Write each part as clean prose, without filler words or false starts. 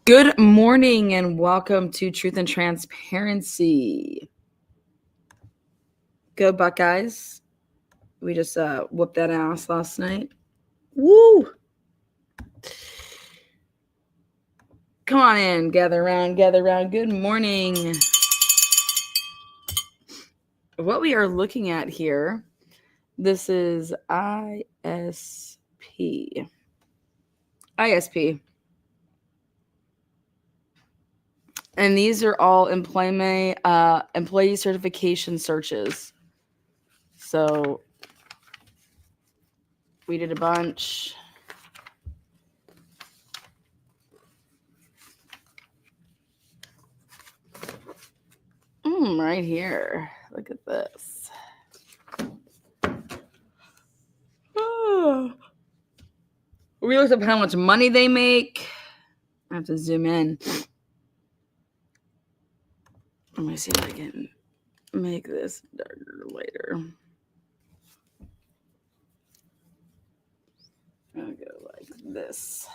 Good morning and welcome to Truth and Transparency. Go Buckeyes. We just whooped that ass last night. Woo! Come on in. Gather around. Good morning. What we are looking at here, this is ISP. And these are all employee certification searches. So we did a bunch. Right here. Look at this. Oh. We looked up how much money they make. I have to zoom in. Let me see if I can make this darker later. I'll go like this.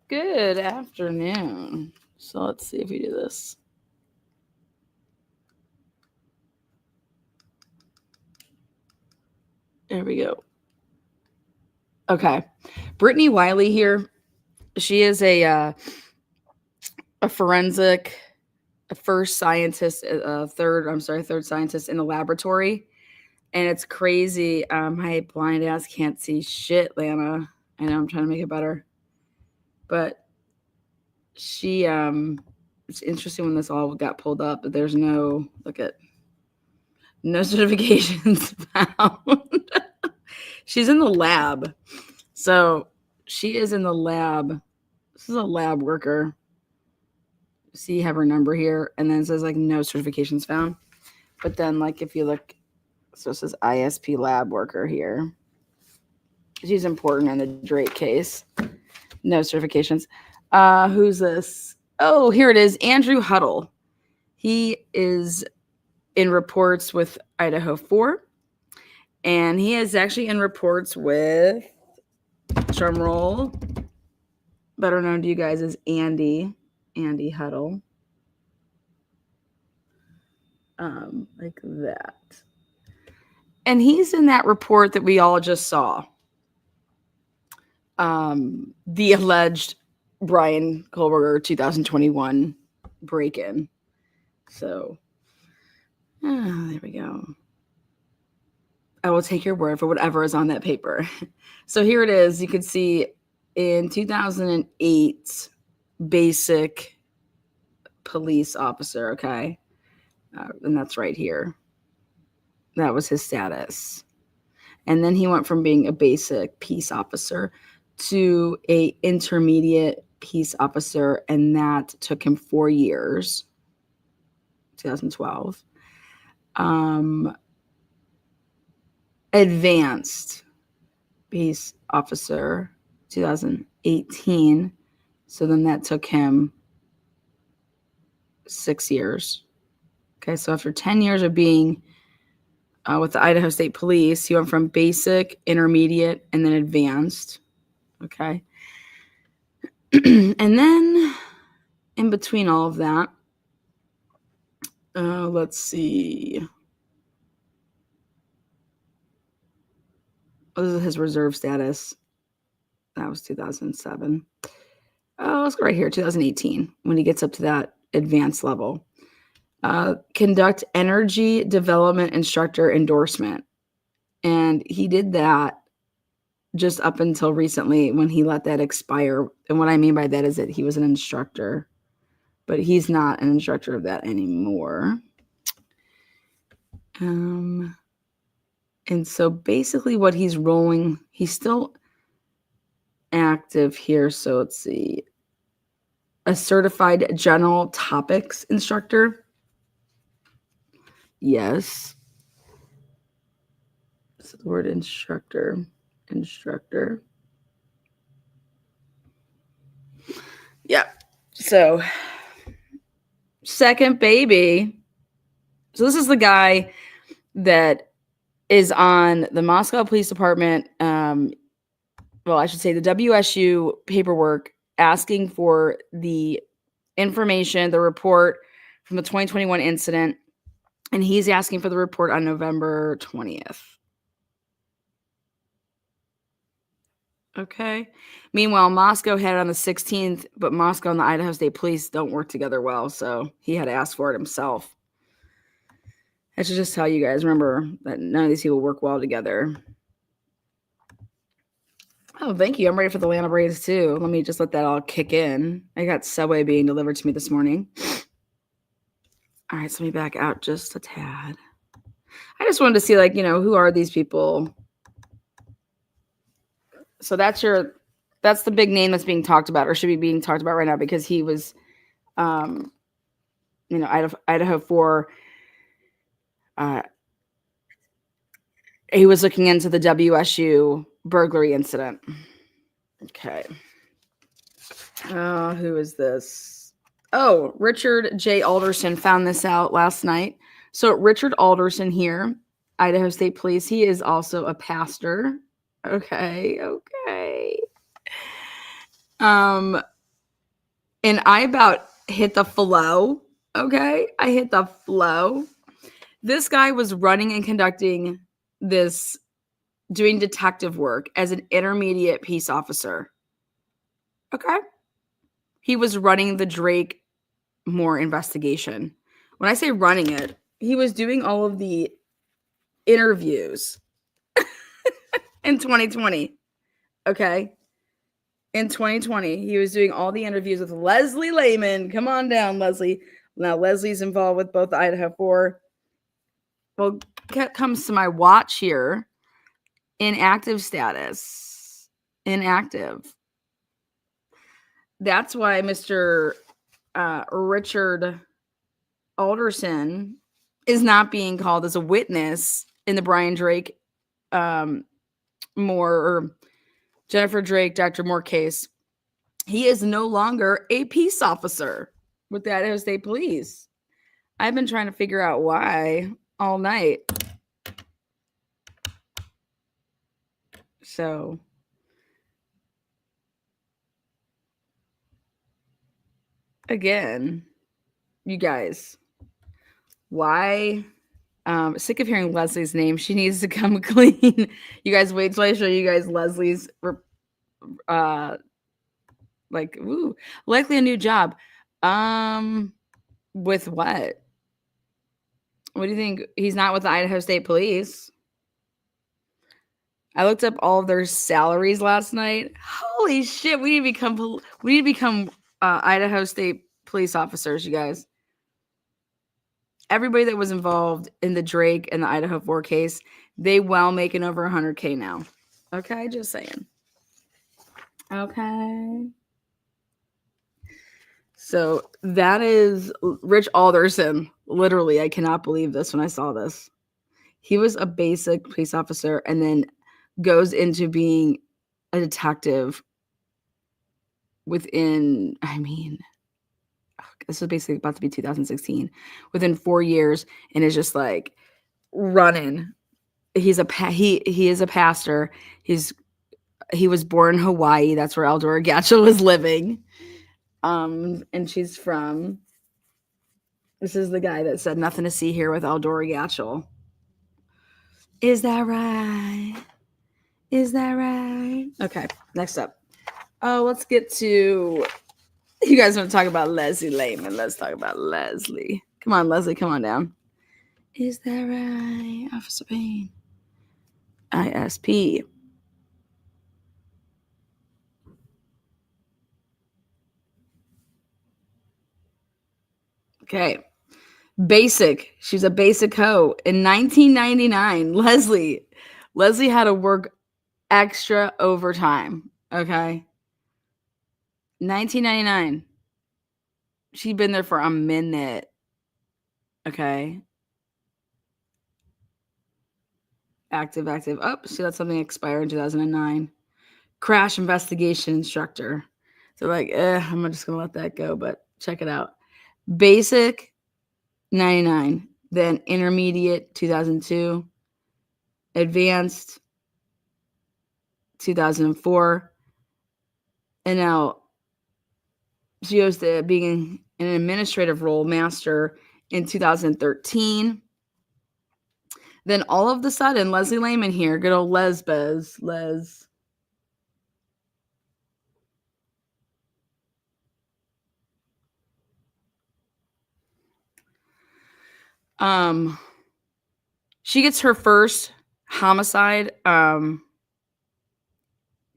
Good afternoon. So let's see if we do this. There we go. Okay. Brittany Wylie here. She is a forensic, third scientist in the laboratory. And it's crazy. My blind ass can't see shit, Lana. I know I'm trying to make it better. But she, it's interesting when this all got pulled up, but there's no certifications found. She's in the lab. So she is in the lab. This is a lab worker. See, you have her number here. And then it says no certifications found. But then if you look, so it says ISP lab worker here. She's important in the Drake case. No certifications. Who's this? Oh, here it is. Andrew Huddle. He is in reports with Idaho4. And he is actually in reports with, drumroll, better known to you guys as Andy Huddle. Like that. And he's in that report that we all just saw. The alleged Brian Kohlberger 2021 break-in. So, there we go. I will take your word for whatever is on that paper. So here it is. You can see in 2008, basic police officer, okay? And that's right here. That was his status. And then he went from being a basic peace officer to a intermediate peace officer, and that took him 4 years, 2012. Advanced peace officer, 2018. So then that took him 6 years. Okay, so after 10 years of being with the Idaho State Police, he went from basic, intermediate, and then advanced. Okay. And then in between all of that, let's see. Oh, this is his reserve status. That was 2007. Oh, let's go right here, 2018, when he gets up to that advanced level. Conduct energy development instructor endorsement. And he did that just up until recently when he let that expire. And what I mean by that is that he was an instructor, but he's not an instructor of that anymore. And so basically what he's rolling, he's still active here. So let's see. A certified general topics instructor. Yes. So the word instructor. Yeah. So second baby. So this is the guy that is on the Moscow Police Department well, I should say the WSU paperwork asking for the information, the report from the 2021 incident, and he's asking for the report on November 20th. Okay. Meanwhile, Moscow had it on the 16th, but Moscow and the Idaho State Police don't work together well, so he had to ask for it himself. I should just tell you guys, remember that none of these people work well together. Oh, thank you. I'm ready for the Atlanta Braves too. Let me just let that all kick in. I got Subway being delivered to me this morning. All right, so let me back out just a tad. I just wanted to see, like, who are these people? So that's the big name that's being talked about, or should be being talked about right now, because he was, Idaho4. He was looking into the WSU burglary incident. Okay. Who is this? Oh, Richard J. Alderson found this out last night. So Richard Alderson here, Idaho State Police. He is also a pastor. Okay. And I about hit the flow. Okay. I hit the flow. This guy was running and conducting this, doing detective work as an intermediate peace officer. Okay. He was running the Drake Moore investigation. When I say running it, he was doing all of the interviews in 2020. Okay. In 2020, he was doing all the interviews with Leslie Layman. Come on down, Leslie. Now, Leslie's involved with both Idaho4. Well, comes to my watch here. Inactive status. Inactive. That's why Mr. Richard Alderson is not being called as a witness in the Brian Drake Moore or Jennifer Drake, Dr. Moore case. He is no longer a peace officer with the Idaho State Police. I've been trying to figure out why all night. So, again, you guys, why? Sick of hearing Leslie's name. She needs to come clean. You guys wait till I show you guys Leslie's likely a new job. With what? What do you think? He's not with the Idaho State Police. I looked up all of their salaries last night. Holy shit, we need to become Idaho State police officers, you guys. Everybody that was involved in the Drake and the Idaho4 case, they well making over $100K now. Okay, just saying. Okay. So that is Rich Alderson. Literally, I cannot believe this when I saw this. He was a basic police officer and then goes into being a detective within, this is basically about to be 2016, within 4 years, and is just like running. He is a pastor. He was born in Hawaii. That's where Eldora Gatchel was living. And she's from. This is the guy that said nothing to see here with Eldora Gatchel. Is that right? Is that right? Okay, next up. Oh, let's get to. You guys want to talk about Leslie Layman? Let's talk about Leslie. Come on, Leslie, come on down. Is that right, Officer Payne? ISP. Okay. Basic. She's a basic hoe. In 1999, Leslie had to work extra overtime. Okay. 1999. She'd been there for a minute. Okay. Active. Oh, she let something expire in 2009. Crash investigation instructor. So like, I'm just going to let that go, but check it out. Basic, 99. Then intermediate, 2002. Advanced, 2004. And now she goes to being an administrative role master in 2013. Then all of the sudden, Leslie Layman here, good old Les. She gets her first homicide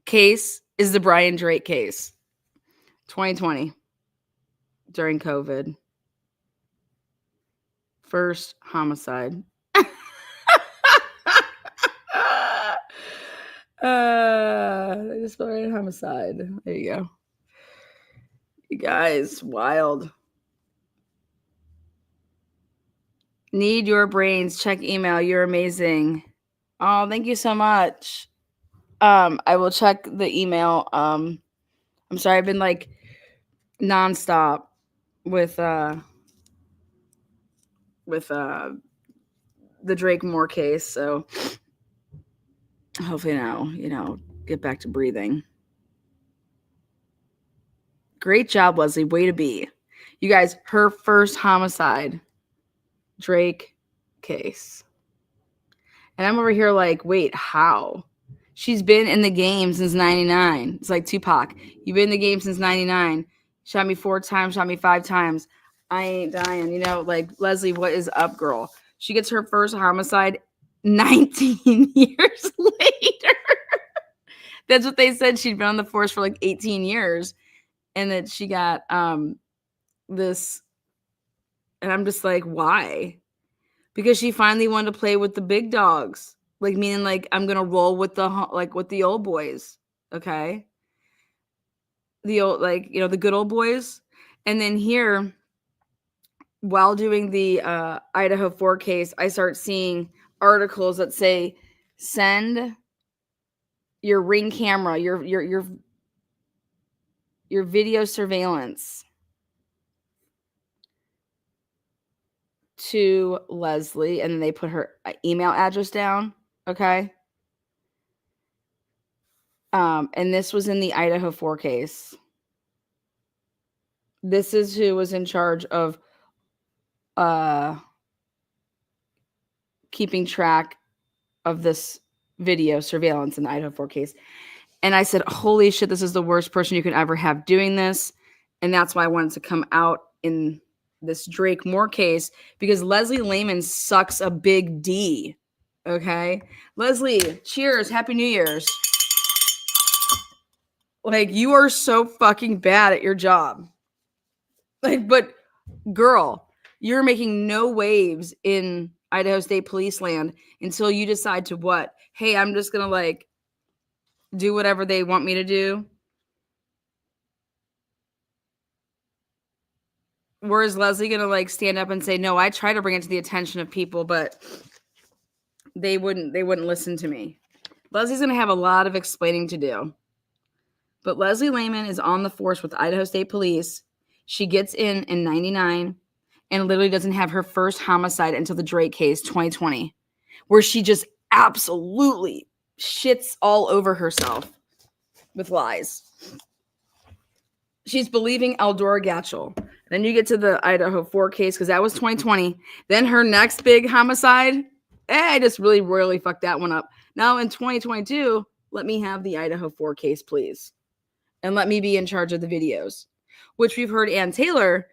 case is the Brian Drake case, 2020, during COVID. First homicide. I just spelled right homicide. There you go. You guys, wild. Need your brains. Check email. You're amazing. Oh, thank you so much. I will check the email. I'm sorry, I've been like nonstop with the Drake Moore case, so hopefully now, get back to breathing. Great job, Leslie. Way to be. You guys, her first homicide, Drake case. And I'm over here like, wait, how? She's been in the game since 99. It's like Tupac. You've been in the game since 99. Shot me 4 times, shot me 5 times. I ain't dying. Like, Leslie, what is up, girl? She gets her first homicide 19 years later. That's what they said. She'd been on the force for like 18 years. And that she got this. And I'm just like, why? Because she finally wanted to play with the big dogs. Like, meaning like I'm going to roll with the old boys. Okay. The old, the good old boys. And then here, while doing the Idaho4 case, I start seeing articles that say, send your Ring camera, your video surveillance to Leslie, and then they put her email address down. Okay. And this was in the Idaho4 case. This is who was in charge of keeping track of this video surveillance in the Idaho4 case. And I said, holy shit, this is the worst person you could ever have doing this. And that's why I wanted to come out in this Drake Moore case, because Leslie Layman sucks a big D. Okay. Leslie, cheers. Happy New Year's. Like, you are so fucking bad at your job. Like, but girl, you're making no waves in Idaho State Police land until you decide to what? Hey, I'm just going to do whatever they want me to do. Whereas Leslie going to stand up and say, no, I try to bring it to the attention of people, but they wouldn't listen to me. Leslie's going to have a lot of explaining to do. But Leslie Layman is on the force with Idaho State Police. She gets in 99 and literally doesn't have her first homicide until the Drake case, 2020, where she just absolutely shits all over herself with lies. She's believing Eldora Gatchel. Then you get to the Idaho4 case, because that was 2020. Then her next big homicide, I just really royally fucked that one up. Now in 2022, let me have the Idaho4 case, please. And let me be in charge of the videos, which we've heard Ann Taylor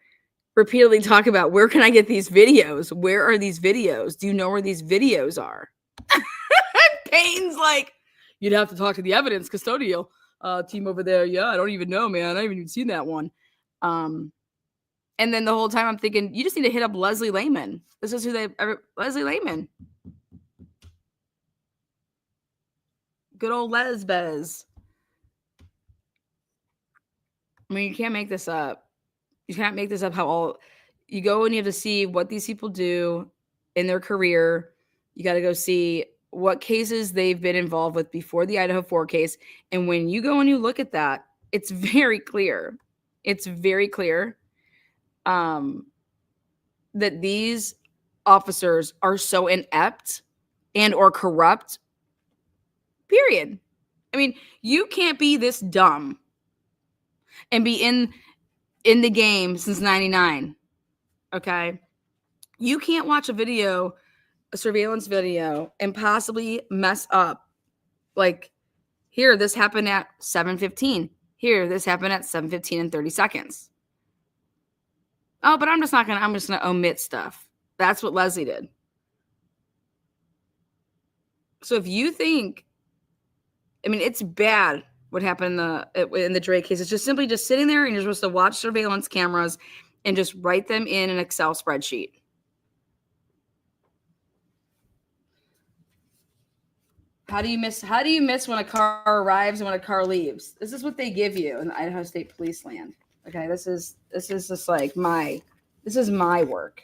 repeatedly talk about. Where can I get these videos? Where are these videos? Do you know where these videos are? Payne's like, you'd have to talk to the evidence custodial team over there. Yeah, I don't even know, man. I haven't even seen that one. And then the whole time I'm thinking, you just need to hit up Leslie Layman. This is Leslie Layman. Good old Lesbez. I mean, you can't make this up. You can't make this up. You go and you have to see what these people do in their career. You got to go see what cases they've been involved with before the Idaho4 case. And when you go and you look at that, it's very clear. It's very clear that these officers are so inept and or corrupt, period. I mean, you can't be this dumb and be in the game since 99. Okay. You can't watch a surveillance video, and possibly mess up. Like, here, this happened at 7:15. Here, this happened at 7:15 and 30 seconds. Oh, but I'm just going to omit stuff. That's what Leslie did. So if you think, I mean, it's bad what happened in the Drake case. It's just simply just sitting there, and you're supposed to watch surveillance cameras and just write them in an Excel spreadsheet. How do you miss when a car arrives and when a car leaves? This is what they give you in the Idaho State Police land. Okay, this is just like this is my work.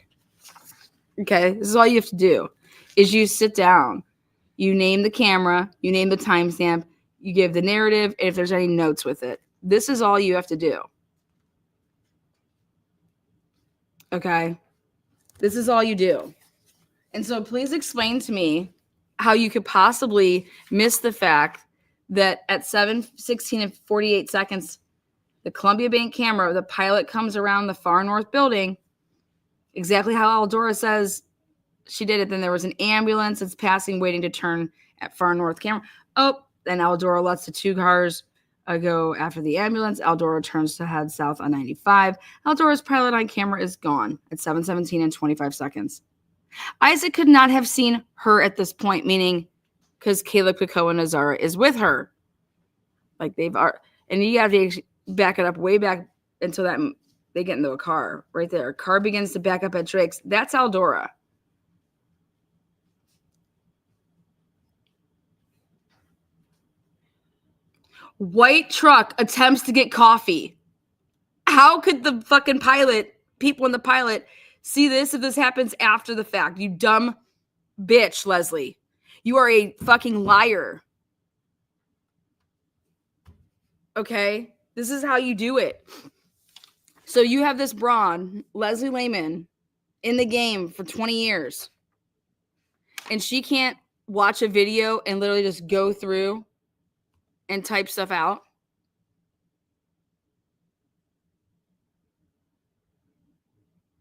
Okay, this is all you have to do is you sit down, you name the camera, you name the timestamp, you give the narrative, and if there's any notes with it. This is all you have to do. Okay, this is all you do. And so please explain to me how you could possibly miss the fact that at 7:16 and 48 seconds, the Columbia Bank camera, the pilot comes around the far north building, exactly how Eldora says she did it. Then there was an ambulance that's passing, waiting to turn at far north camera. Oh, then Eldora lets the two cars go after the ambulance. Eldora turns to head south on 95. Eldora's pilot on camera is gone at 7:17 and 25 seconds. Isaac could not have seen her at this point, meaning because Caleb Kakoa Nazara is with her. Like and you have to back it up way back until that they get into a car right there. Car begins to back up at Drake's. That's Eldora. White truck attempts to get coffee. How could the fucking people in the pilot see this if this happens after the fact? You dumb bitch, Leslie. You are a fucking liar. Okay? This is how you do it. So you have this brawn, Leslie Layman, in the game for 20 years. And she can't watch a video and literally just go through and type stuff out.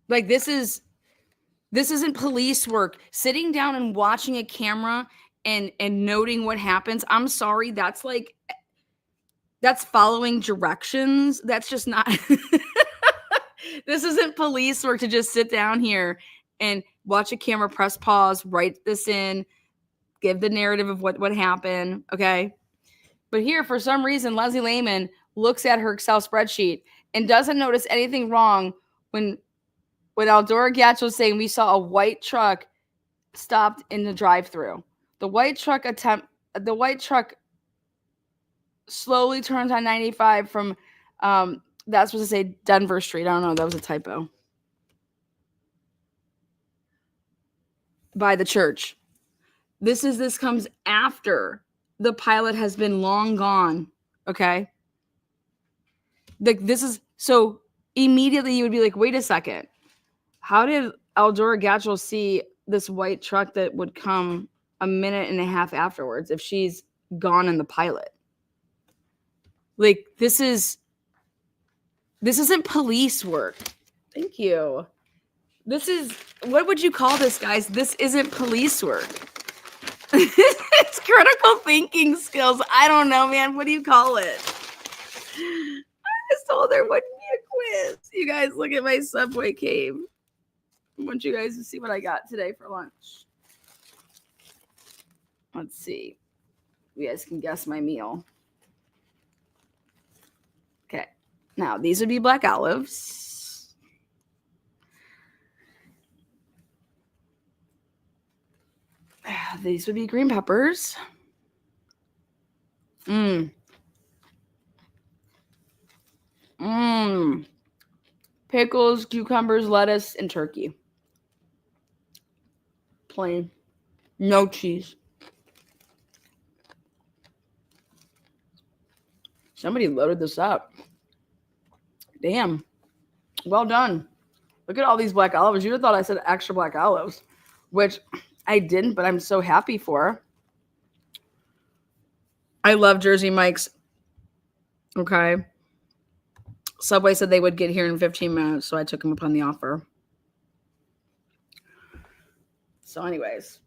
Like, this isn't police work. Sitting down and watching a camera and noting what happens. I'm sorry, that's following directions. That's just not this isn't police work to just sit down here and watch a camera, press pause, write this in, give the narrative of what happened. Okay. But here, for some reason, Leslie Layman looks at her Excel spreadsheet and doesn't notice anything wrong when Eldora Gatch was saying we saw a white truck stopped in the drive-thru. The white truck slowly turns on 95 from that's supposed to say Denver Street. I don't know. That was a typo. By the church. This comes after the pilot has been long gone. Okay. So immediately you would be like, wait a second. How did Eldora Gatchell see this white truck that would come a minute and a half afterwards if she's gone in the pilot? Like, this isn't police work. Thank you. What would you call this, guys? This isn't police work. It's critical thinking skills. I don't know, man. What do you call it? I just told there wouldn't be a quiz. You guys, look at my Subway cave. I want you guys to see what I got today for lunch. Let's see. You guys can guess my meal. Okay. Now, these would be black olives. These would be green peppers. Pickles, cucumbers, lettuce, and turkey. Plain. No cheese. Somebody loaded this up. Damn. Well done. Look at all these black olives. You would have thought I said extra black olives, which I didn't, but I'm so happy for. I love Jersey Mike's. Okay. Subway said they would get here in 15 minutes, so I took them upon the offer. So anyways,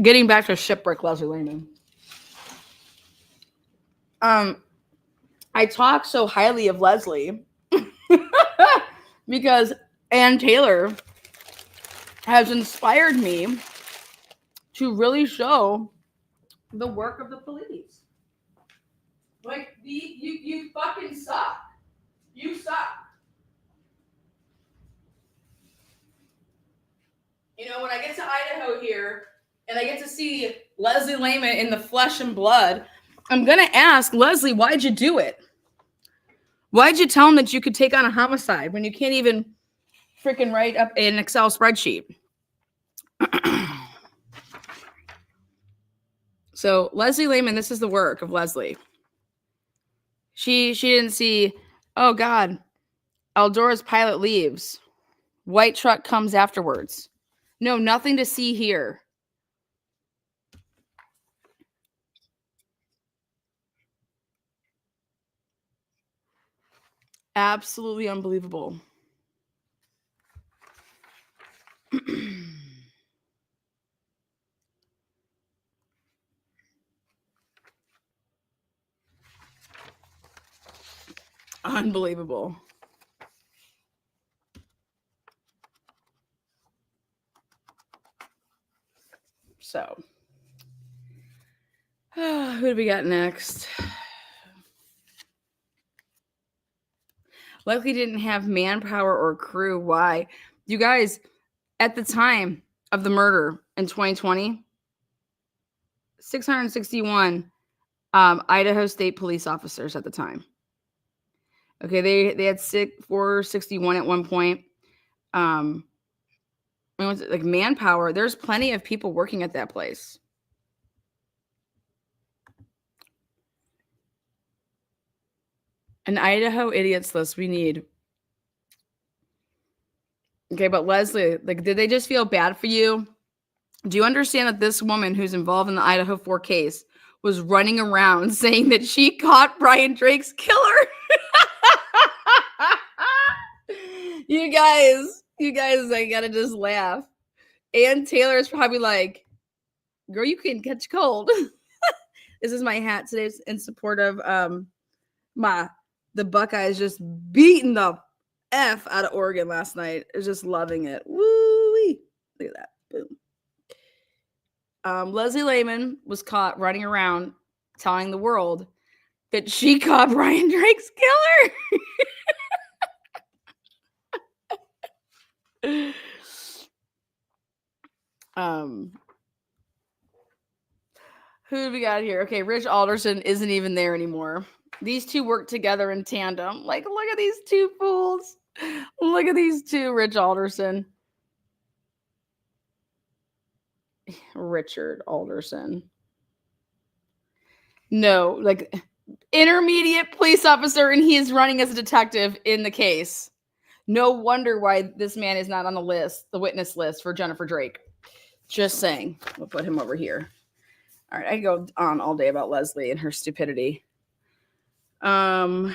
getting back to shipwreck Leslie Layman. I talk so highly of Leslie because Ann Taylor has inspired me to really show the work of the police. Like, you fucking suck. You suck. You know, when I get to Idaho here and I get to see Leslie Layman in the flesh and blood, I'm going to ask, Leslie, why'd you do it? Why'd you tell him that you could take on a homicide when you can't even freaking write up an Excel spreadsheet? So Leslie Layman, this is the work of Leslie. She didn't see, oh God, Eldora's pilot leaves. White truck comes afterwards. No, nothing to see here. Absolutely unbelievable. Unbelievable. So, who do we got next? Likely didn't have manpower or crew. Why? You guys, at the time of the murder in 2020, 661 Idaho State police officers at the time. Okay, they had 461 at one point. Like manpower, there's plenty of people working at that place. An Idaho idiots list we need. Okay, but Leslie, like, did they just feel bad for you? Do you understand that this woman who's involved in the Idaho4 case was running around saying that she caught Brian Drake's killer? You guys, I gotta just laugh. Ann Taylor's probably like, girl, you can catch cold. This is my hat today in support of the Buckeyes just beating the F out of Oregon last night. I was just loving it. Woo-wee. Look at that. Boom. Leslie Layman was caught running around telling the world that she caught Brian Drake's killer. Who do we got here? Okay, Rich Alderson isn't even there anymore. These two work together in tandem. Like, look at these two fools. Look at these two, Rich Alderson. Richard Alderson. No, like intermediate police officer, and he is running as a detective in the case. No wonder why this man is not on the list, the witness list for Jennifer Drake. Just saying. We'll put him over here. All right, I can go on all day about Leslie and her stupidity. I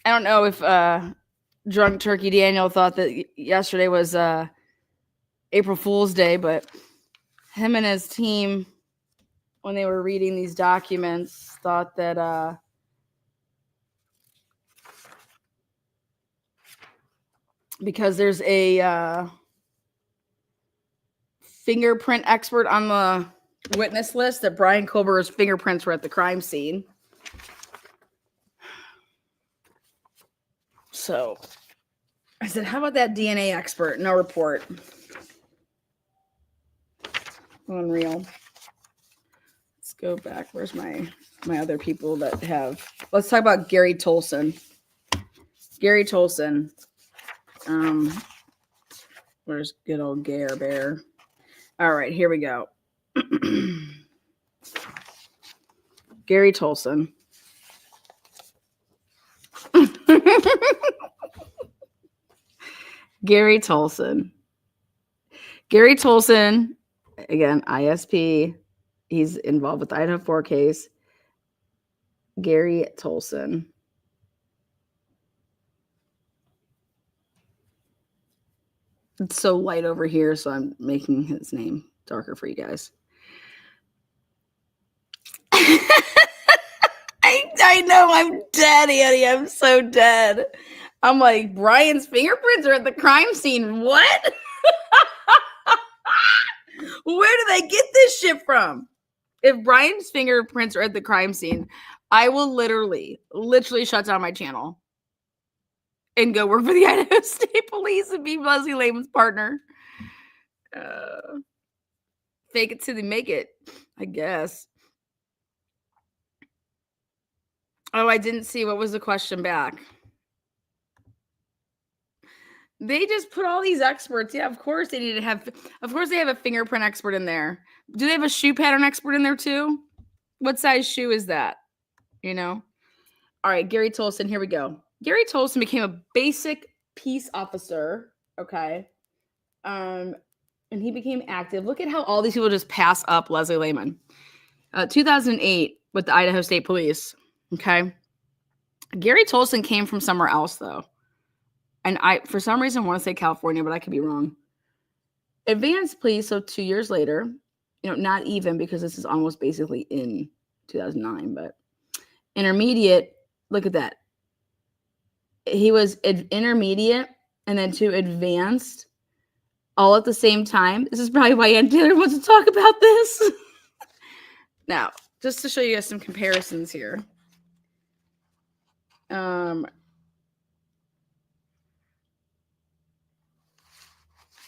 don't know if Drunk Turkey Daniel thought that yesterday was April Fool's Day, but him and his team, when they were reading these documents, thought that because there's a fingerprint expert on the witness list that Brian Kober's fingerprints were at the crime scene. So I said, how about that DNA expert? No report. Unreal. Let's go back. Where's my other people that have? Let's talk about Gary Tolson. Gary Tolson. Where's good old Gare Bear? All right, here we go. Gary Tolson. Gary Tolson. Gary Tolson Again, ISP. He's involved with the Idaho4 case. Gary Tolson. It's so light over here, so I'm making his name darker for you guys. I know, I'm dead, Annie. I'm so dead. I'm like, Brian's fingerprints are at the crime scene. What? Where do they get this shit from? If Brian's fingerprints are at the crime scene, I will literally shut down my channel and go work for the Idaho State Police and be Leslie Layman's partner. Fake it till they make it, I guess. Oh, I didn't see. What was the question back? They just put all these experts. Yeah, of course they need to have. Of course they have a fingerprint expert in there. Do they have a shoe pattern expert in there too? What size shoe is that? You know? All right, Gary Tolson, here we go. Gary Tolson became a basic peace officer, okay? And he became active. Look at how all these people just pass up Leslie Layman. 2008 with the Idaho State Police, okay? Gary Tolson came from somewhere else, though. And I, for some reason, want to say California, but I could be wrong. Advanced police, so 2 years later, not even, because this is almost basically in 2009, but intermediate, look at that. He was intermediate and then to advanced all at the same time. This is probably why Ann Taylor wants to talk about this. Now, just to show you guys some comparisons here.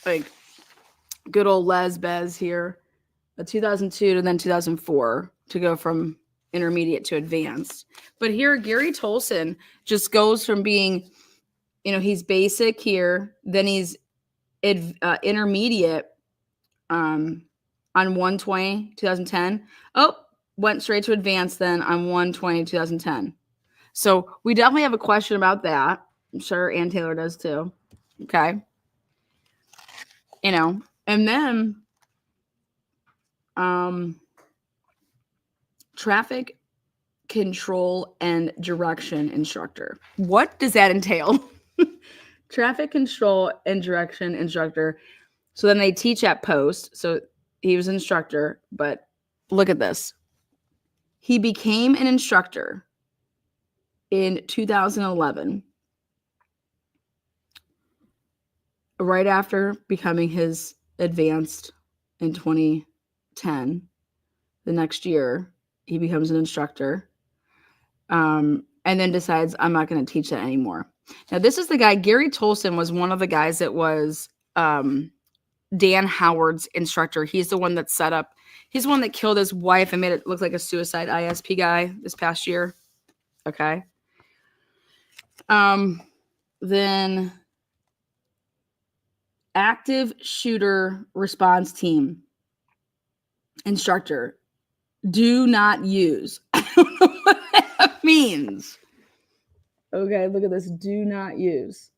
Like good old Les Bez here, 2002 to then 2004 to go from intermediate to advanced. But here, Gary Tolson just goes from being, he's basic here, then he's intermediate on 1/20, 2010. Oh, went straight to advanced then on 1/20, 2010. So we definitely have a question about that. I'm sure Ann Taylor does too. Okay. And then traffic control and direction instructor. What does that entail? Traffic control and direction instructor. So then they teach at post. So he was an instructor, but look at this. He became an instructor in 2011, right after becoming his advanced in 2010. The next year, he becomes an instructor, and then decides, I'm not going to teach that anymore. Now, this is the guy, Gary Tolson was one of the guys that was Dan Howard's instructor. He's the one that set up, he's the one that killed his wife and made it look like a suicide ISP guy this past year. Okay. Then active shooter response team instructor. Do not use. I don't know what that means. Okay, look at this. Do not use.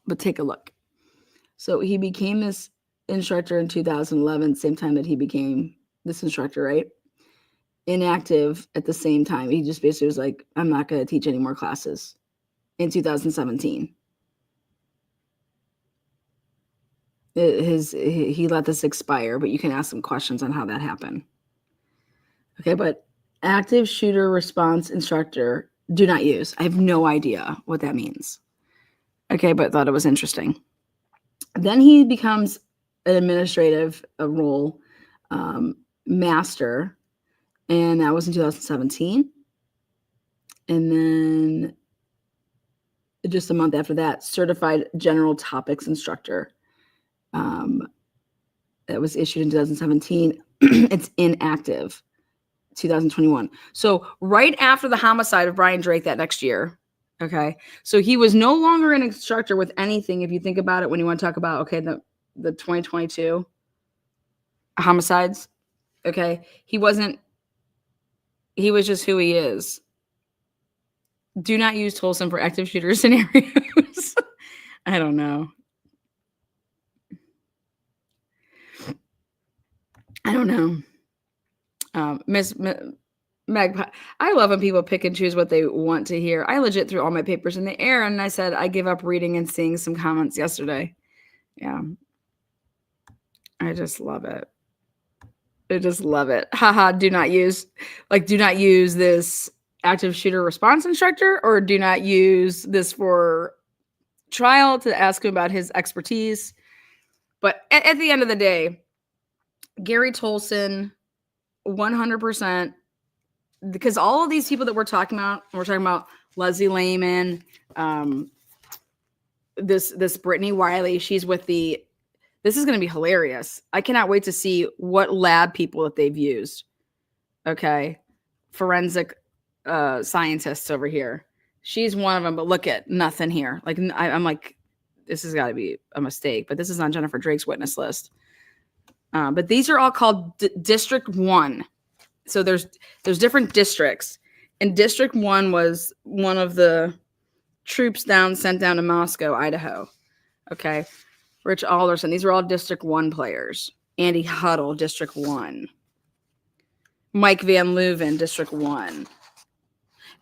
But take a look. So he became this instructor in 2011, same time that he became this instructor, right? Inactive at the same time. He just basically was like, I'm not going to teach any more classes in 2017. He let this expire, but you can ask some questions on how that happened. Okay, but active shooter response instructor, do not use. I have no idea what that means. Okay, but thought it was interesting. Then he becomes an administrative role master, and that was in 2017. And then just a month after that, certified general topics instructor. That was issued in 2017. It's inactive, 2021. So right after the homicide of Brian Drake that next year, okay, so he was no longer an instructor with anything, if you think about it, when you want to talk about, okay, the 2022 homicides, okay, he was just who he is. Do not use Tolson for active shooter scenarios. I don't know. I don't know. Miss Magpie. I love when people pick and choose what they want to hear. I legit threw all my papers in the air and I said I give up reading and seeing some comments yesterday. Yeah. I just love it. I just love it. Haha, do not use this active shooter response instructor, or do not use this for trial to ask him about his expertise. But at the end of the day, Gary Tolson, 100%, because all of these people that we're talking about Leslie Layman, this Brittany Wylie, she's with this is going to be hilarious. I cannot wait to see what lab people that they've used. Okay. Forensic scientists over here. She's one of them, but look at nothing here. Like, I'm like, this has got to be a mistake, but this is on Jennifer Drake's witness list. But these are all called District 1. So there's different districts. And District 1 was one of the troops sent down to Moscow, Idaho. Okay. Rich Alderson. These are all District 1 players. Andy Huddle, District 1. Mike Van Leuven, District 1.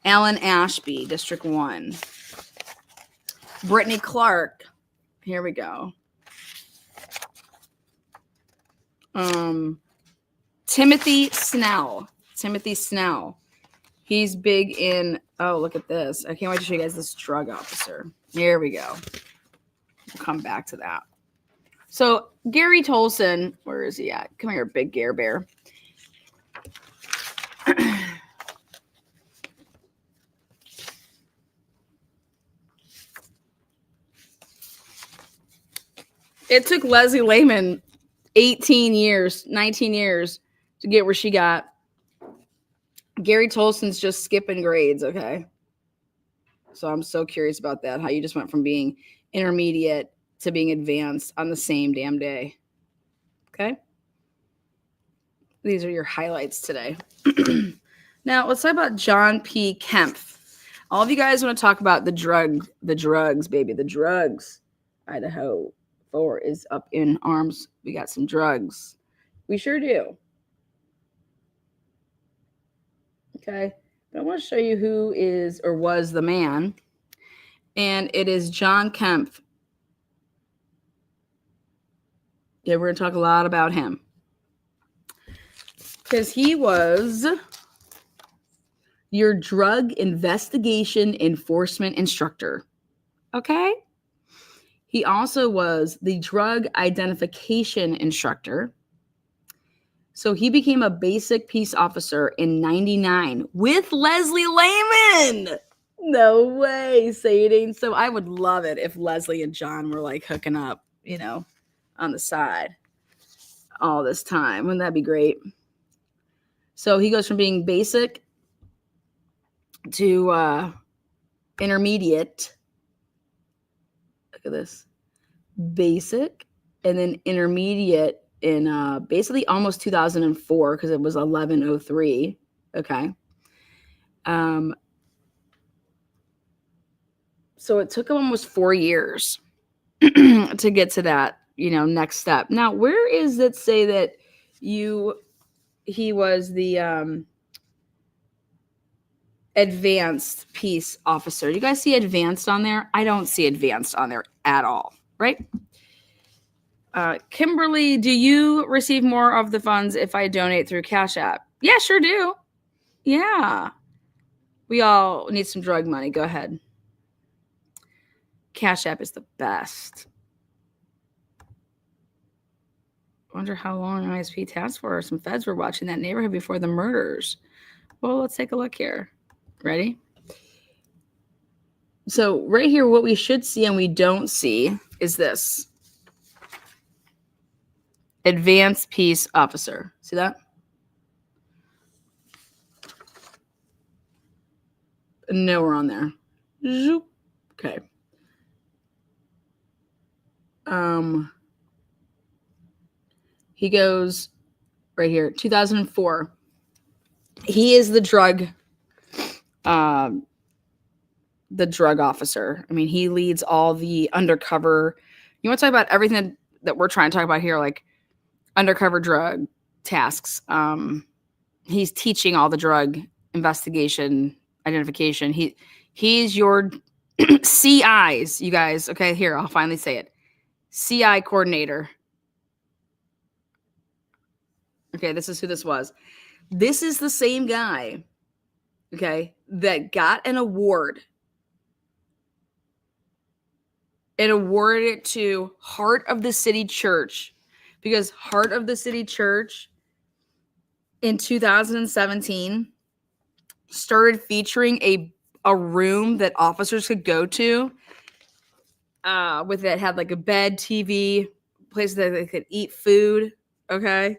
Alan Ashby, District 1. Brittany Clark. Here we go. Timothy Snell. He's big in, oh, look at this. I can't wait to show you guys this drug officer. Here we go. We'll come back to that. So Gary Tolson, where is he at? Come here, big Gare Bear. It took Leslie Layman 19 years to get where she got. Gary Tolson's just skipping grades, okay? So I'm so curious about that, how you just went from being intermediate to being advanced on the same damn day. Okay? These are your highlights today. Now, let's talk about John P. Kemp. All of you guys want to talk about the drugs, baby, the drugs. Idaho4 is up in arms. We got some drugs. We sure do. Okay. But I want to show you who is or was the man. And it is John Kemp. Yeah, we're going to talk a lot about him. Because he was your drug investigation enforcement instructor. Okay? He also was the drug identification instructor. So he became a basic peace officer in 99 with Leslie Layman. No way, Sadie. So I would love it if Leslie and John were like hooking up, on the side all this time. Wouldn't that be great? So he goes from being basic to intermediate. Look at this. Basic and then intermediate in basically almost 2004 because it was 1103. Okay. So it took him almost 4 years to get to that, next step. Now, where is it say that he was the advanced peace officer? You guys see advanced on there? I don't see advanced on there at all, right? Kimberly, do you receive more of the funds if I donate through Cash App? Yeah, sure do. Yeah. We all need some drug money. Go ahead. Cash App is the best. Wonder how long ISP task force some feds were watching that neighborhood before the murders. Well, let's take a look here. Ready? So right here, what we should see and we don't see is this. Advanced peace officer. See that? Nowhere on there. Zoop. Okay. He goes right here, 2004. He is the drug officer. I mean, he leads all the undercover. You want to talk about everything that we're trying to talk about here, like undercover drug tasks. He's teaching all the drug investigation identification. He's your CIs, you guys. Okay, here, I'll finally say it. CI coordinator. Okay, this is who this was. This is the same guy, okay, that got an award and awarded it to Heart of the City Church, because Heart of the City Church in 2017 started featuring a room that officers could go to with it had like a bed, TV, place that they could eat food, okay?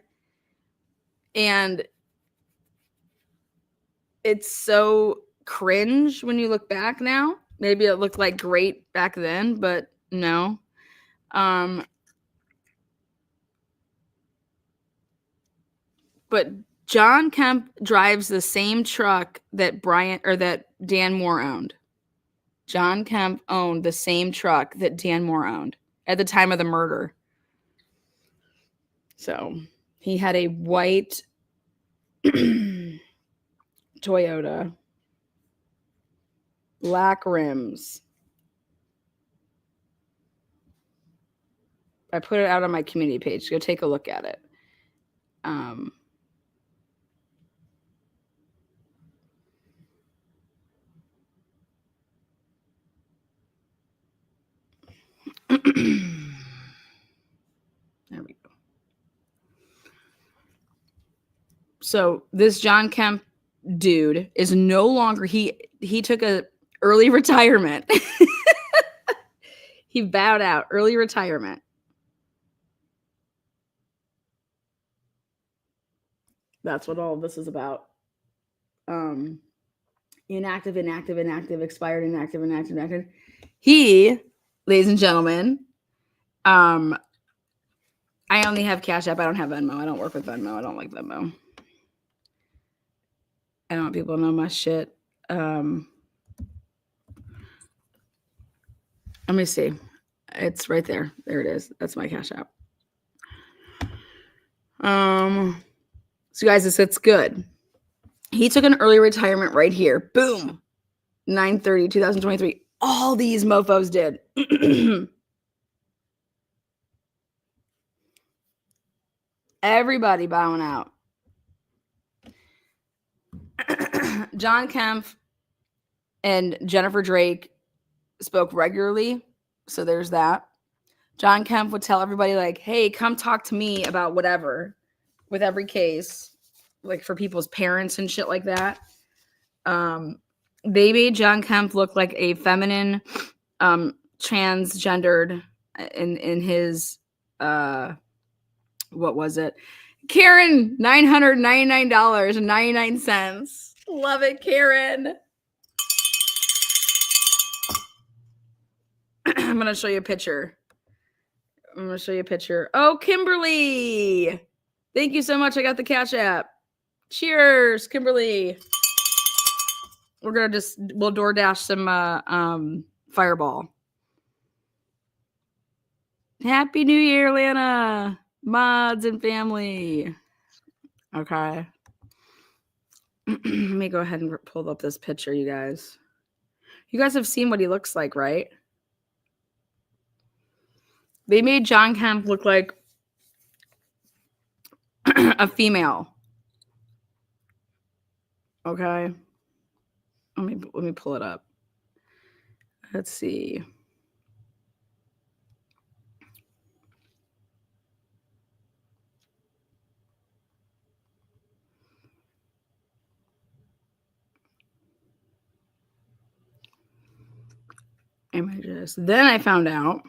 And it's so cringe when you look back now. Maybe it looked like great back then, but no. But John Kemp drives the same truck that Dan Moore owned. John Kemp owned the same truck that Dan Moore owned at the time of the murder. So he had a white Toyota, black rims. I put it out on my community page. Go take a look at it. There we go. So this John Kemp dude is no longer, he took a early retirement. He bowed out, early retirement. That's what all of this is about. Inactive, expired, inactive. He, ladies and gentlemen, I only have Cash App. I don't have Venmo. I don't work with Venmo. I don't like Venmo. I don't want people to know my shit. Let me see. It's right there. There it is. That's my Cash App. So guys, it's good. He took an early retirement right here. Boom. 9/30/2023. All these mofos did. Everybody bowing out. John Kemp and Jennifer Drake spoke regularly. So there's that. John Kemp would tell everybody, like, hey, come talk to me about whatever with every case, like for people's parents and shit like that. They made John Kemp look like a feminine, transgendered in his, what was it? Karen, $999.99. Love it, Karen. I'm going to show you a picture. Oh, Kimberly. Thank you so much. I got the Cash App. Cheers, Kimberly. We'll DoorDash some Fireball. Happy New Year, Lana. Mods and family. Okay. Let me go ahead and pull up this picture, you guys. You guys have seen what he looks like, right? They made John Kemp look like a female. Okay. Let me pull it up. Let's see. Images. Then I found out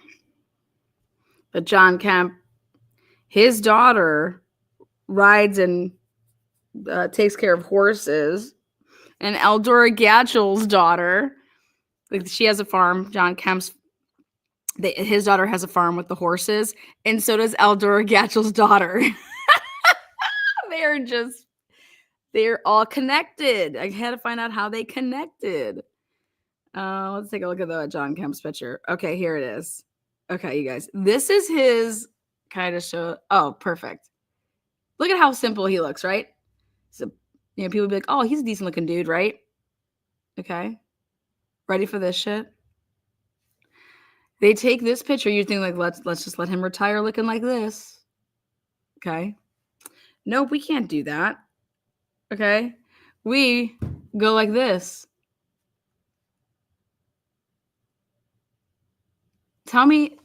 that John Kemp, his daughter, rides and takes care of horses, and Eldora Gatchel's daughter, like, she has a farm. John Kemp's, his daughter has a farm with the horses, and so does Eldora Gatchel's daughter. They're all connected. I had to find out how they connected. Let's take a look at the John Kemp's picture. Okay, here it is. Okay, you guys, this is his kind of show. Oh, perfect. Look at how simple he looks, right? So, people be like, oh, he's a decent looking dude, right? Okay. Ready for this shit? They take this picture, you think like, let's just let him retire looking like this. Okay. Nope, we can't do that. Okay. We go like this. Tell me,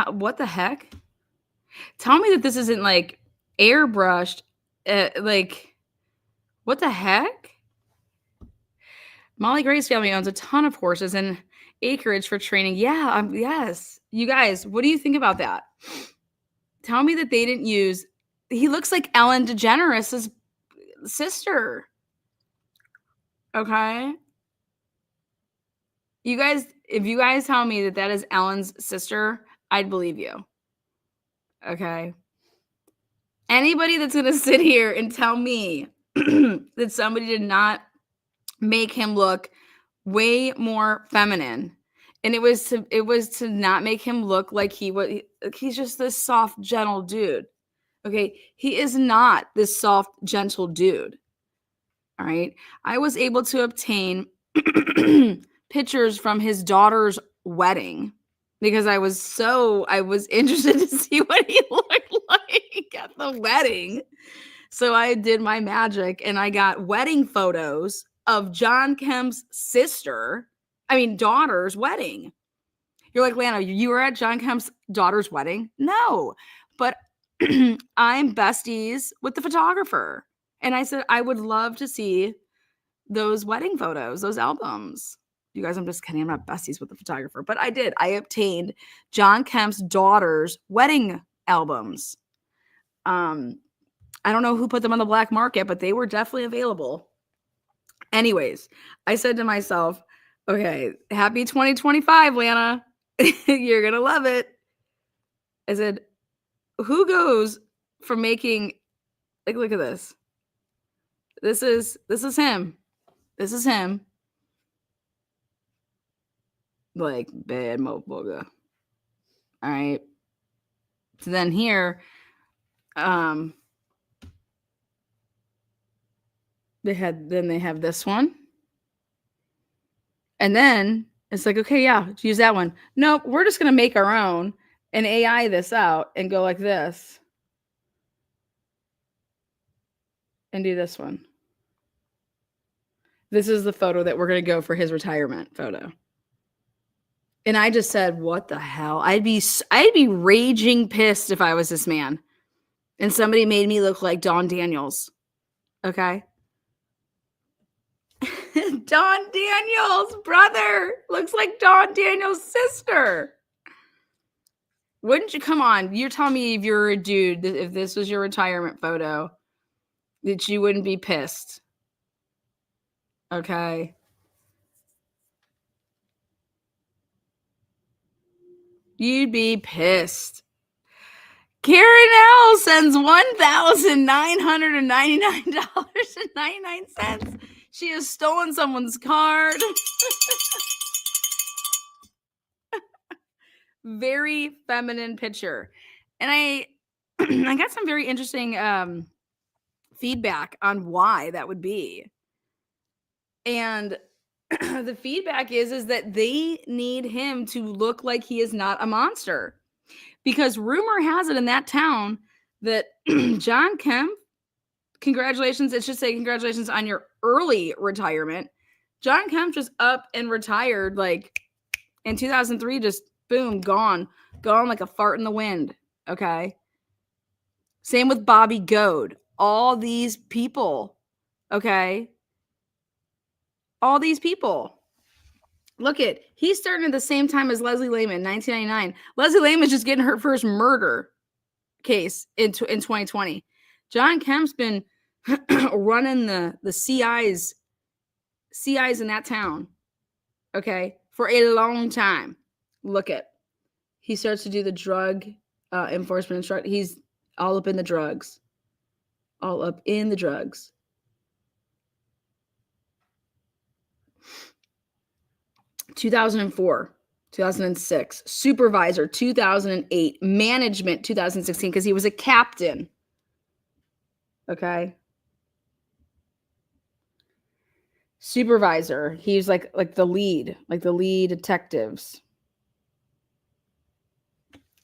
what the heck? Tell me that this isn't like airbrushed. Like, what the heck? Molly Gray's family owns a ton of horses and acreage for training. Yeah, yes. You guys, what do you think about that? Tell me that they didn't use. He looks like Ellen DeGeneres' sister. Okay. You guys, if you guys tell me that that is Ellen's sister, I'd believe you. Okay. Anybody that's going to sit here and tell me that somebody did not make him look way more feminine, and it was to not make him look like he's just this soft, gentle dude. Okay. He is not this soft, gentle dude. All right. I was able to obtain pictures from his daughter's wedding because I was interested to see what he looked like at the wedding. So I did my magic and I got wedding photos of John Kemp's daughter's wedding. You're like, Lana, you were at John Kemp's daughter's wedding? No, but I'm besties with the photographer. And I said, I would love to see those wedding photos, those albums. You guys, I'm just kidding. I'm not besties with the photographer, but I did. I obtained John Kemp's daughter's wedding albums. I don't know who put them on the black market, but they were definitely available. Anyways, I said to myself, okay, happy 2025, Lana. You're going to love it. I said, who goes from making, like, look at this. This is him. This is him. Like, bad motherfucker. All right. So then here, they have this one. And then it's like, okay, yeah, use that one. Nope, we're just going to make our own and AI this out and go like this. And do this one. This is the photo that we're going to go for his retirement photo. And I just said, what the hell? I'd be raging pissed if I was this man and somebody made me look like Dawn Daniels. Okay. Dawn Daniels' brother looks like Dawn Daniels' sister. Wouldn't you? Come on. You're telling me if you're a dude, if this was your retirement photo, that you wouldn't be pissed. Okay. You'd be pissed. Karen L sends $1,999.99. She has stolen someone's card. Very feminine picture. And I got some very interesting feedback on why that would be. And the feedback is that they need him to look like he is not a monster. Because rumor has it in that town that John Kemp, congratulations, it should say congratulations on your early retirement. John Kemp just up and retired like in 2003, just boom, gone like a fart in the wind. Okay. Same with Bobby Goad. All these people. Okay. All these people. Look at, he's starting at the same time as Leslie Layman, 1999. Leslie Layman's just getting her first murder case in 2020. John Kemp's been running the CIs in that town, okay, for a long time. Look at, he starts to do the drug enforcement instruct. He's all up in the drugs. All up in the drugs. (2004) 2006. Supervisor, 2008. Management, 2016, because he was a captain. Okay. Supervisor, he's like the lead detectives.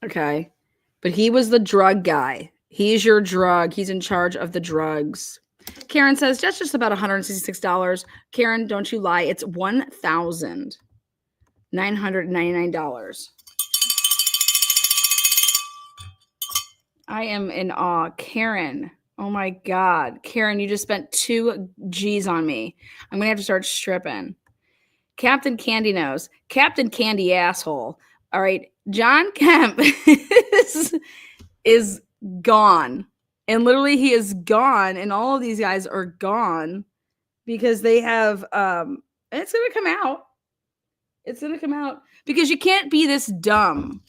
Okay. But he was the drug guy. He's your drug. He's in charge of the drugs. Karen says that's just about $166. Karen, don't you lie. It's $1,999. I am in awe. Karen. Oh my God. Karen, you just spent 2 G's on me. I'm going to have to start stripping. Captain Candy Nose. Captain Candy Asshole. All right. John Kemp is gone. And literally he is gone. And all of these guys are gone because they have, it's going to come out. It's going to come out because you can't be this dumb.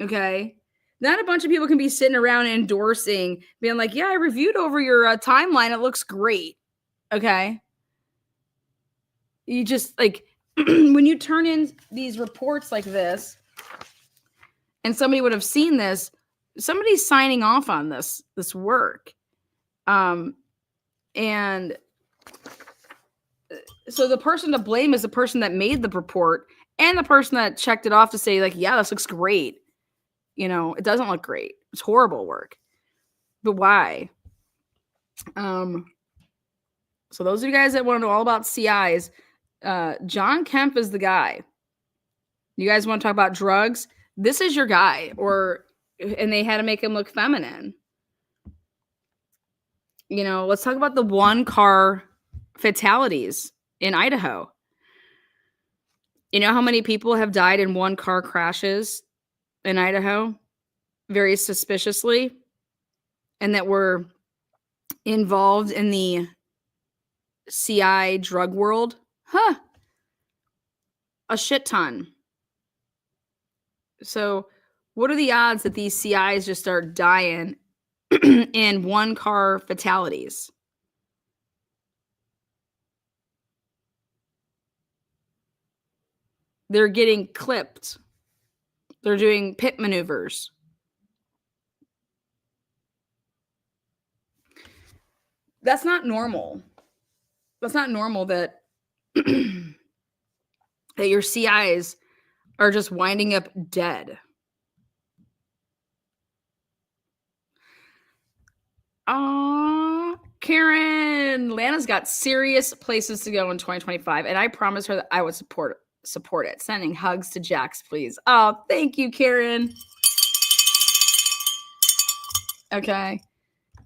Okay. Not a bunch of people can be sitting around endorsing, being like, yeah, I reviewed over your timeline. It looks great. Okay. You just like, when you turn in these reports like this, and somebody would have seen this, somebody's signing off on this work. And so the person to blame is the person that made the report and the person that checked it off to say like, yeah, this looks great. You know, it doesn't look great. It's horrible work. But why? So those of you guys that want to know all about CIs, John Kemp is the guy. You guys want to talk about drugs? This is your guy. And they had to make him look feminine. You know, let's talk about the 1-car fatalities in Idaho. You know how many people have died in 1-car crashes in Idaho? Very suspiciously. And that were involved in the CI drug world? A shit ton. So what are the odds that these CIs just start dying in 1-car fatalities? They're getting clipped. They're doing pit maneuvers. That's not normal. That's not normal that that your CIs are just winding up dead. Karen, Lana's got serious places to go in 2025, and I promised her that I would support it. Sending hugs to Jax, please. Oh, thank you, Karen. Okay.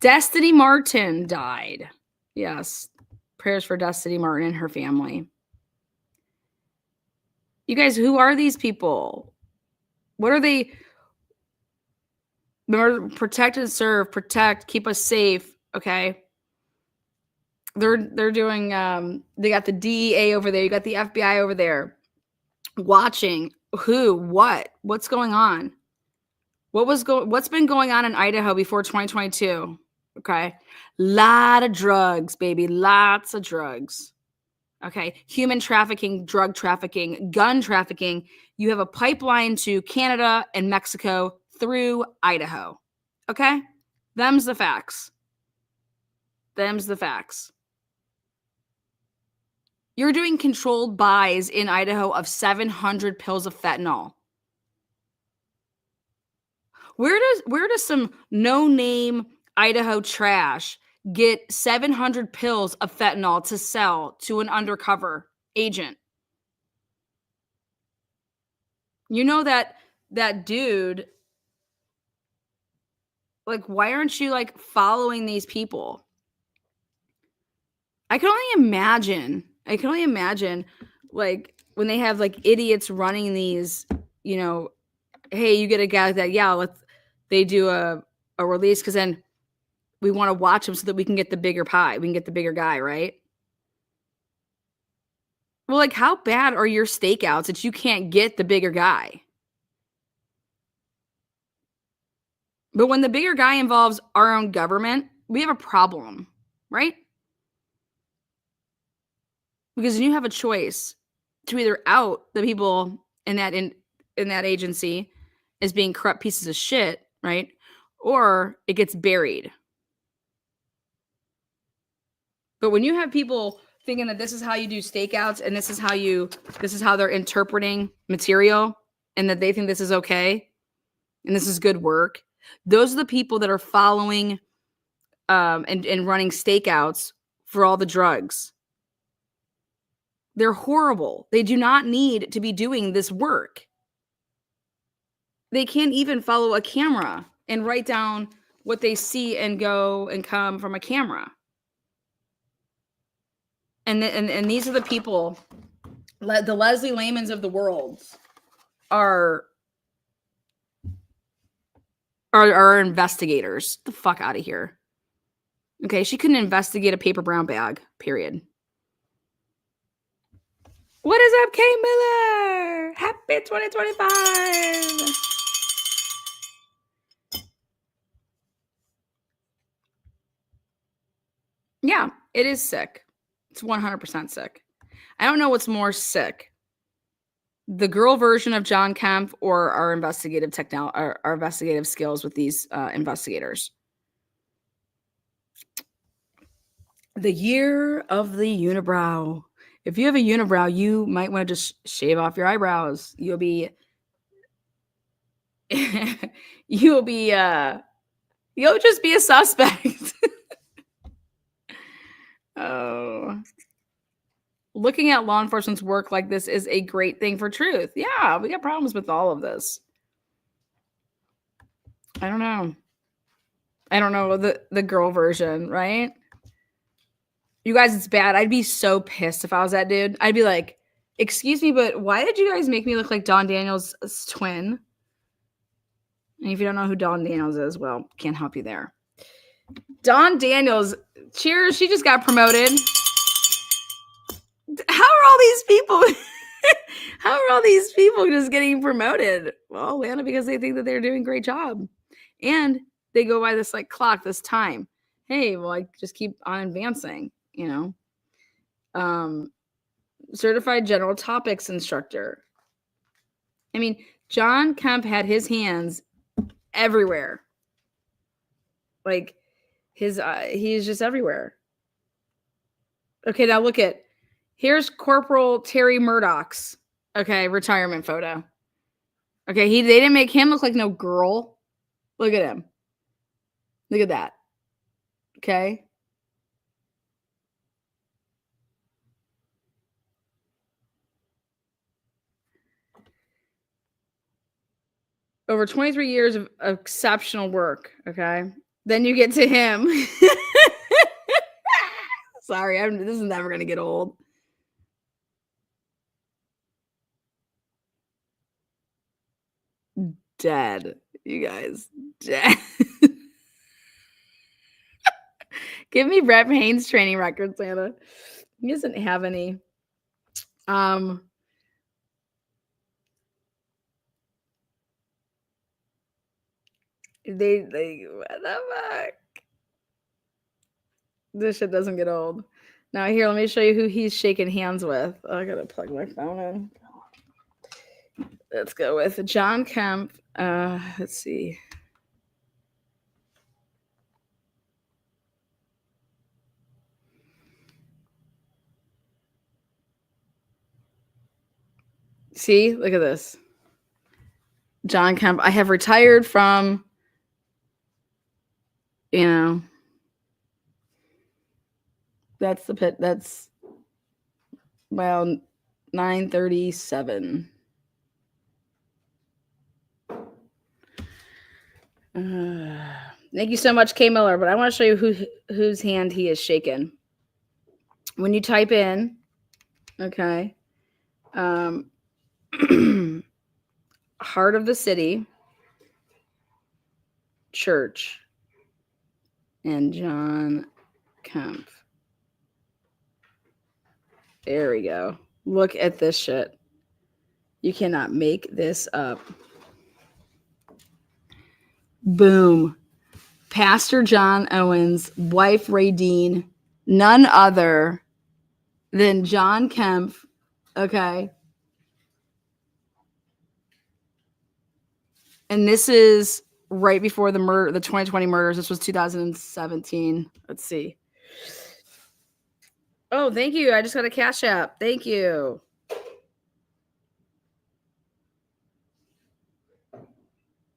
Destiny Martin died. Yes. Prayers for Destiny Martin and her family. You guys, who are these people? What are they? Remember, protect and serve, protect, keep us safe. Okay. They're doing, they got the DEA over there. You got the FBI over there watching who, what's going on? What's been going on in Idaho before 2022? Okay. Lot of drugs, baby. Lots of drugs. Okay. Human trafficking, drug trafficking, gun trafficking. You have a pipeline to Canada and Mexico through Idaho. Okay. Them's the facts. You're doing controlled buys in Idaho of 700 pills of fentanyl. Where does some no-name Idaho trash get 700 pills of fentanyl to sell to an undercover agent? You know that dude, like, why aren't you like following these people? I can only imagine like when they have like idiots running these, you know, hey, you get a guy like that, yeah, they do a release because then we want to watch them so that we can get the bigger pie. We can get the bigger guy, right? Well, like, how bad are your stakeouts that you can't get the bigger guy? But when the bigger guy involves our own government, we have a problem, right? Because you have a choice to either out the people in that in that agency as being corrupt pieces of shit, right? Or it gets buried. But when you have people thinking that this is how you do stakeouts and this is how they're interpreting material and that they think this is okay and this is good work, those are the people that are following and running stakeouts for all the drugs. They're horrible. They do not need to be doing this work. They can't even follow a camera and write down what they see and go and come from a camera. And these are the people, the Leslie Laymans of the world are investigators. Get the fuck out of here. Okay, she couldn't investigate a paper brown bag, period. What is up, Kay Miller? Happy 2025. Yeah, it is sick. It's 100% sick. I don't know what's more sick. The girl version of John Kemp or our investigative our investigative skills with these investigators. The year of the unibrow. If you have a unibrow, you might want to just shave off your eyebrows. You'll just be a suspect. Oh. Looking at law enforcement's work like this is a great thing for truth. Yeah, we got problems with all of this. I don't know the girl version, right? You guys, it's bad. I'd be so pissed if I was that dude. I'd be like, excuse me, but why did you guys make me look like Dawn Daniels' twin? And if you don't know who Dawn Daniels is, well, can't help you there. Dawn Daniels, cheers, she just got promoted. How are all these people just getting promoted? Well, Lana, because they think that they're doing a great job. And they go by this like clock, this time. Hey, well, I just keep on advancing, you know. Certified general topics instructor. I mean, John Kemp had his hands everywhere. Like he's just everywhere. Okay, now look at, here's Corporal Terry Murdoch's, retirement photo. Okay, they didn't make him look like no girl. Look at him. Look at that. Okay. Over 23 years of exceptional work. Okay. Then you get to him. Sorry, this is never going to get old. Dead. You guys. Dead. Give me Brett Payne's training record, Santa. He doesn't have any. They what the fuck? This shit doesn't get old. Now here, let me show you who he's shaking hands with. Oh, I gotta plug my phone in. Let's go with John Kemp. Let's see. See, look at this. John Kemp. I have retired from, that's the pit. That's around 9:37. Thank you so much, Kay Miller. But I want to show you whose hand he is shaking. When you type in, heart of the city, church, and John Kemp. There we go. Look at this shit. You cannot make this up. Boom. Pastor John Owens, wife Radine, none other than John Kemp. Okay. And this is right before the 2020 murders. This was 2017. Let's see. Oh, thank you. I just got a Cash App. Thank you.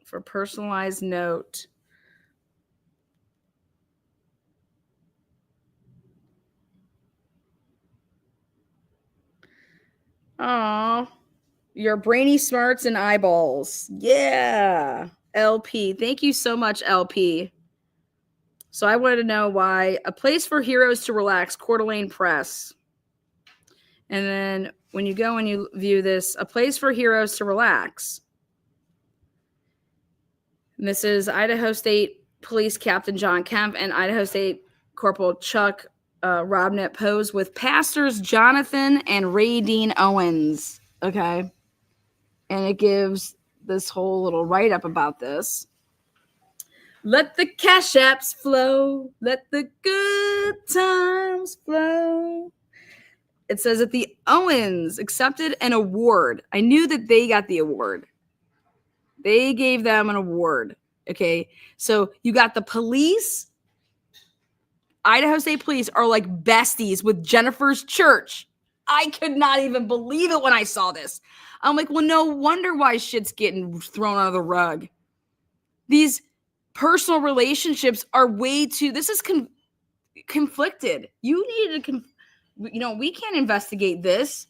For personalized note. Oh, your brainy smarts and eyeballs. Yeah. LP. Thank you so much, LP. So I wanted to know why a place for heroes to relax, Coeur d'Alene Press. And then when you go and you view this, a place for heroes to relax. And this is Idaho State Police Captain John Kemp and Idaho State Corporal Chuck Robnett pose with pastors Jonathan and Ray Dean Owens. Okay. And it gives this whole little write-up about this. Let the cash apps flow. Let the good times flow. It says that the Owens accepted an award. I knew that they got the award. They gave them an award. Okay. So you got the police. Idaho State Police are like besties with Jennifer's church. I could not even believe it when I saw this. I'm like, well, no wonder why shit's getting thrown under the rug. These personal relationships are way too, this is conflicted. You need to, we can't investigate this.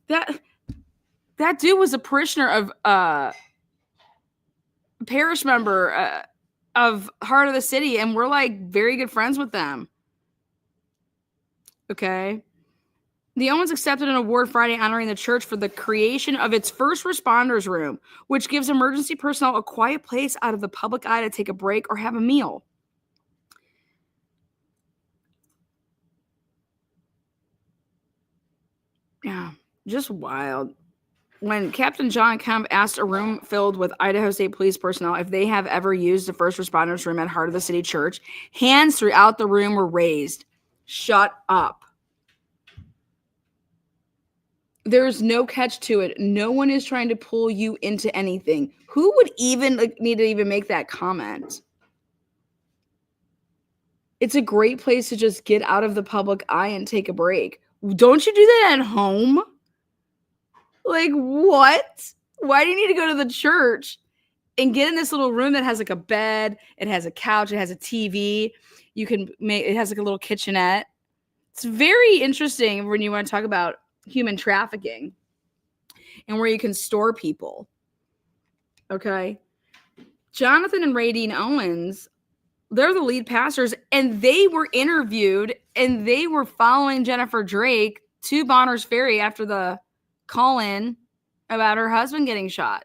That dude was a parishioner of, parish member of Heart of the City, and we're like very good friends with them. Okay. The Owens accepted an award Friday honoring the church for the creation of its first responders room, which gives emergency personnel a quiet place out of the public eye to take a break or have a meal. Yeah, just wild. When Captain John Kemp asked a room filled with Idaho State Police personnel if they have ever used the first responders room at Heart of the City Church, hands throughout the room were raised. Shut up. There's no catch to it. No one is trying to pull you into anything. Who would even need to even make that comment? It's a great place to just get out of the public eye and take a break. Don't you do that at home? Like, what? Why do you need to go to the church and get in this little room that has like a bed, it has a couch, it has a TV, it has like a little kitchenette. It's very interesting when you want to talk about human trafficking and where you can store people. Okay. Jonathan and Ray Dean Owens, they're the lead pastors, and they were interviewed and they were following Jennifer Drake to Bonners Ferry after the call-in about her husband getting shot.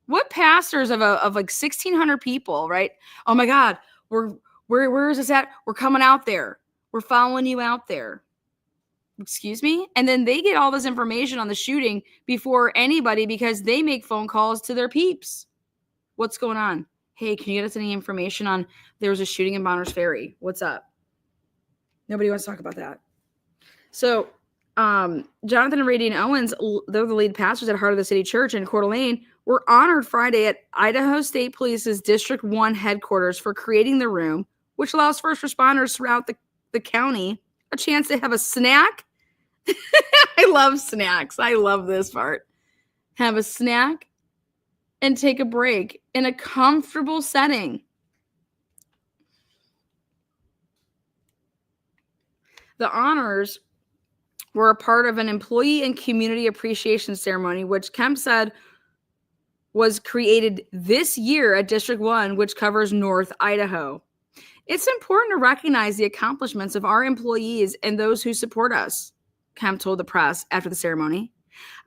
What pastors of like 1,600 people, right? Oh my God, where is this at? We're coming out there. We're following you out there. Excuse me? And then they get all this information on the shooting before anybody because they make phone calls to their peeps. What's going on? Hey, can you get us any information on there was a shooting in Bonners Ferry? What's up? Nobody wants to talk about that. So Jonathan and Ray Dean Owens, they're the lead pastors at Heart of the City Church in Coeur d'Alene, were honored Friday at Idaho State Police's District 1 headquarters for creating the room, which allows first responders throughout the county a chance to have a snack. I love snacks. I love this part. Have a snack and take a break in a comfortable setting. The honors were a part of an employee and community appreciation ceremony, which Kemp said was created this year at District 1, which covers North Idaho. It's important to recognize the accomplishments of our employees and those who support us, Kemp told the press after the ceremony.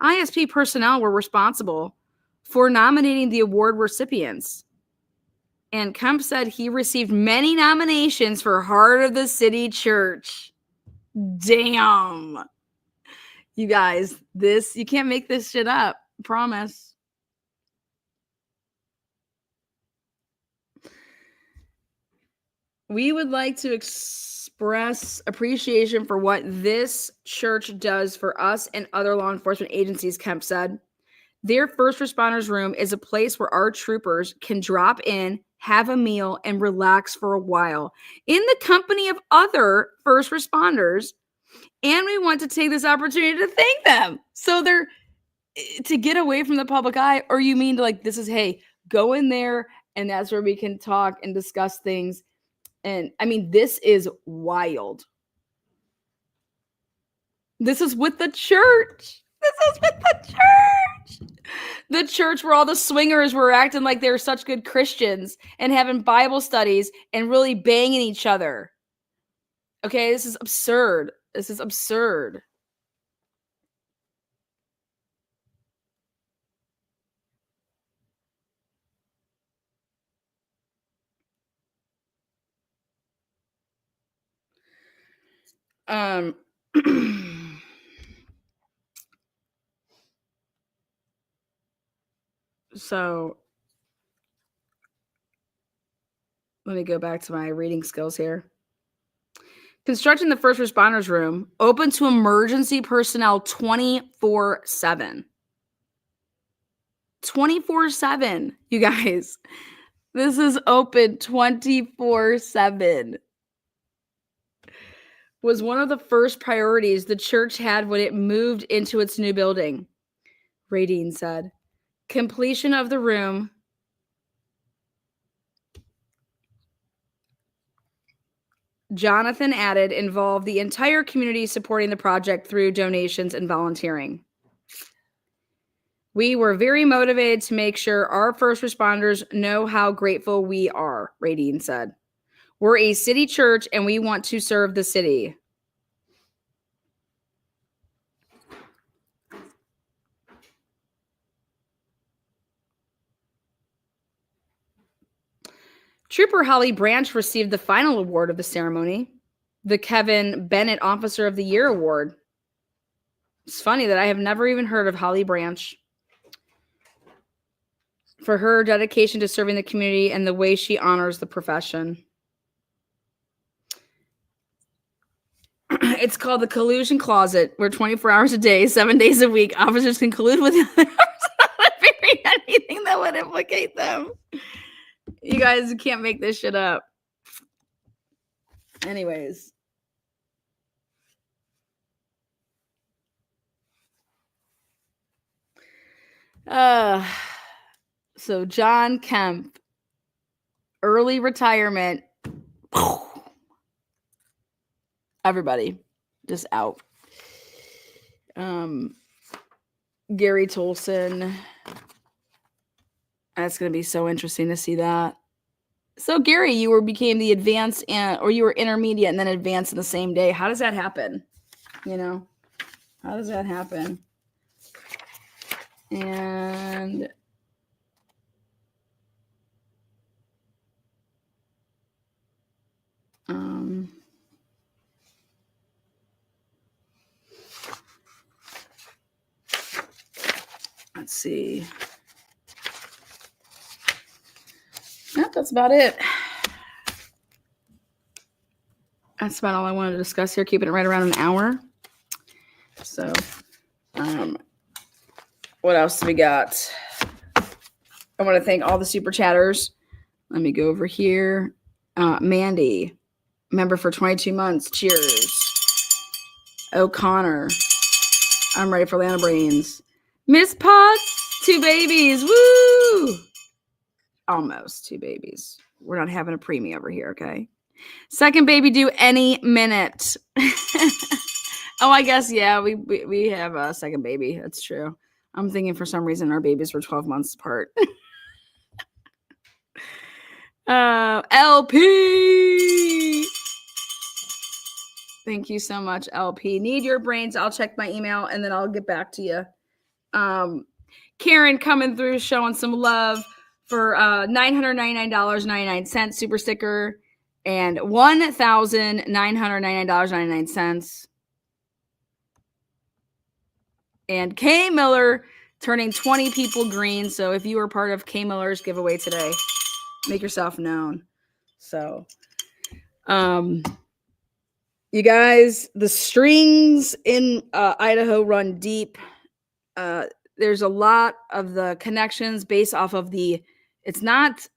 ISP personnel were responsible for nominating the award recipients. And Kemp said he received many nominations for Heart of the City Church. Damn. You guys, you can't make this shit up. I promise. We would like to express appreciation for what this church does for us and other law enforcement agencies, Kemp said. Their first responders room is a place where our troopers can drop in, have a meal, and relax for a while in the company of other first responders. And we want to take this opportunity to thank them. So they're to get away from the public eye, or you mean to like, this is, hey, go in there and that's where we can talk and discuss things. And I mean, this is wild. This is with the church. This is with the church. The church where all the swingers were acting like they were such good Christians and having Bible studies and really banging each other. Okay, this is absurd. This is absurd. So let me go back to my reading skills here. Constructing the first responders room open to emergency personnel 24/7. 24/7, you guys. This is open 24/7. Was one of the first priorities the church had when it moved into its new building, Radine said. Completion of the room Jonathan added involved the entire community supporting the project through donations and volunteering. We were very motivated to make sure our first responders know how grateful we are, Radine said. We're a city church and we want to serve the city. Trooper Holly Branch received the final award of the ceremony, the Kevin Bennett Officer of the Year Award. It's funny that I have never even heard of Holly Branch, for her dedication to serving the community and the way she honors the profession. It's called the collusion closet, where 24 hours a day, 7 days a week, officers can collude with others on anything that would implicate them. You guys can't make this shit up. Anyways. So John Kemp, early retirement. Everybody just out. Gary Tolson. That's going to be so interesting to see that. So Gary, you became the advanced or you were intermediate and then advanced in the same day. How does that happen? You know, how does that happen? And let's see. Yep, that's about it. That's about all I wanted to discuss here, keeping it right around an hour. So, what else do we got? I want to thank all the super chatters. Let me go over here. Mandy, member for 22 months. Cheers. O'Connor, I'm ready for Lana Brains. Miss Potts, 2 babies. Woo! Almost 2 babies. We're not having a preemie over here, okay? Second baby due any minute. Oh, I guess, yeah, we have a second baby. That's true. I'm thinking for some reason our babies were 12 months apart. LP. Thank you so much, LP. Need your brains. I'll check my email and then I'll get back to you. Karen coming through, showing some love for $999.99 super sticker and $1,999.99. And Kay Miller turning 20 people green. So if you were part of Kay Miller's giveaway today, make yourself known. So, you guys, the strings in Idaho run deep. there's a lot of the connections based off of it's not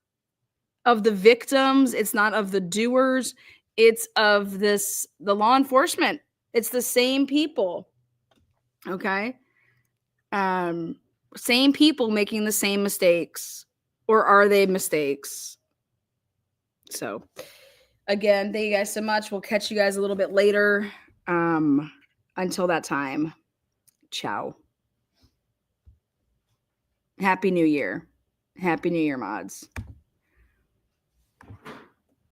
of the victims, it's not of the doers, it's of the law enforcement. It's the same people. Okay. Same people making the same mistakes, or are they mistakes? So again, thank you guys so much. We'll catch you guys a little bit later. Until that time, ciao. Happy New Year. Happy New Year, mods.